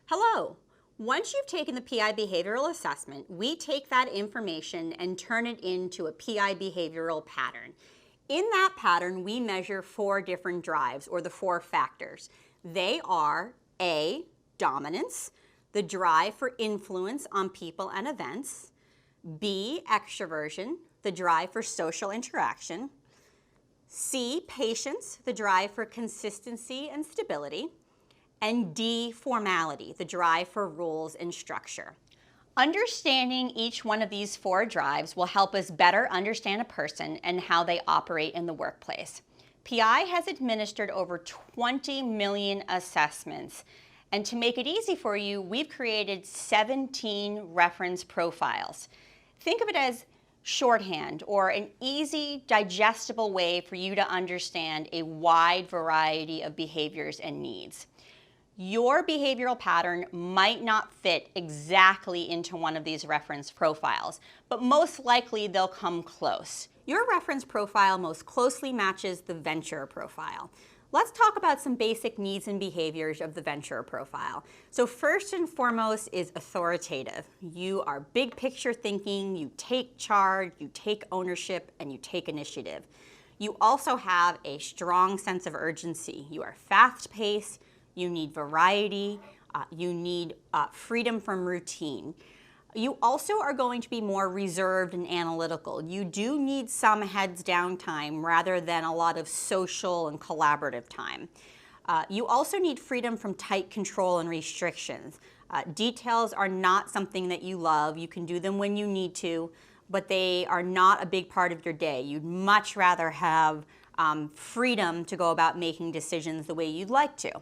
Hello. Once you've taken the PI behavioral assessment, we take that information and turn it into a PI behavioral pattern. In that pattern, we measure 4 different drives, or the 4 factors. They are A, dominance, the drive for influence on people and events; B, extroversion, the drive for social interaction; C, patience, the drive for consistency and stability; and D, formality, the drive for rules and structure. Understanding each one of these 4 drives will help us better understand a person and how they operate in the workplace. PI has administered over 20 million assessments, and to make it easy for you, we've created 17 reference profiles. Think of it as shorthand or an easy, digestible way for you to understand a wide variety of behaviors and needs. Your behavioral pattern might not fit exactly into one of these reference profiles, but most likely they'll come close. Your reference profile most closely matches the Aventurero profile. Let's talk about some basic needs and behaviors of the Aventurero profile. So first and foremost is authoritative. You are big picture thinking, you take charge, you take ownership, and you take initiative. You also have a strong sense of urgency. You are fast-paced. You need variety, you need freedom from routine. You also are going to be more reserved and analytical. You do need some heads down time rather than a lot of social and collaborative time. You also need freedom from tight control and restrictions. Details are not something that you love. You can do them when you need to, but they are not a big part of your day. You'd much rather have freedom to go about making decisions the way you'd like to.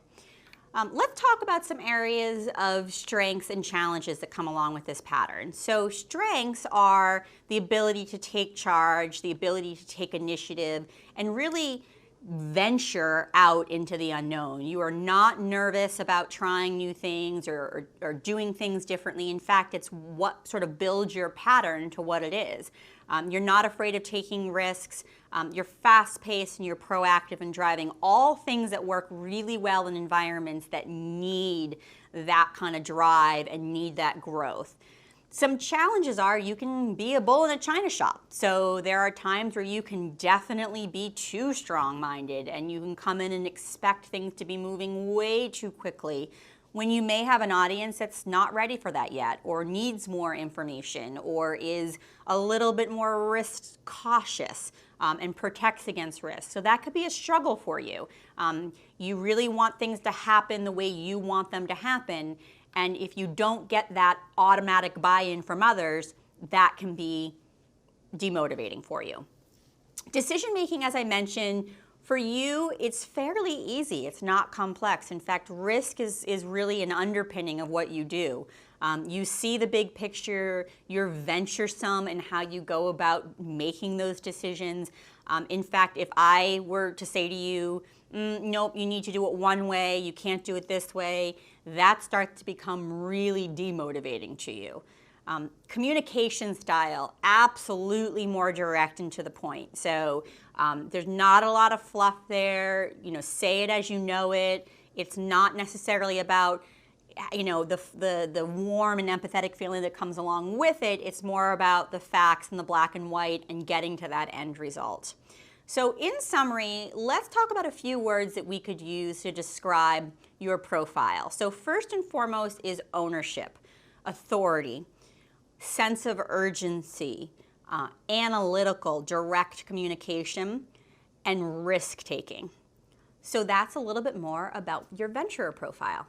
Let's talk about some areas of strengths and challenges that come along with this pattern. So strengths are the ability to take charge, the ability to take initiative, and really venture out into the unknown. You are not nervous about trying new things or doing things differently. In fact, it's what sort of builds your pattern to what it is. You're not afraid of taking risks. You're fast-paced and you're proactive in driving, all things that work really well in environments that need that kind of drive and need that growth. Some challenges are you can be a bull in a china shop. So there are times where you can definitely be too strong-minded and you can come in and expect things to be moving way too quickly when you may have an audience that's not ready for that yet, or needs more information, or is a little bit more risk cautious and protects against risk. So that could be a struggle for you. You really want things to happen the way you want them to happen, and if you don't get that automatic buy-in from others, that can be demotivating for you. Decision making, as I mentioned, for you, it's fairly easy. It's not complex. In fact, risk is really an underpinning of what you do. You see the big picture, you're venturesome in how you go about making those decisions. In fact, if I were to say to you, nope, you need to do it one way, you can't do it this way, that starts to become really demotivating to you. Communication style, absolutely more direct and to the point. So there's not a lot of fluff there. Say it as you know it. It's not necessarily about the warm and empathetic feeling that comes along with it. It's more about the facts and the black and white and getting to that end result. So in summary, let's talk about a few words that we could use to describe your profile. So first and foremost is ownership, authority, sense of urgency, analytical, direct communication, and risk-taking. So that's a little bit more about your Aventurero profile.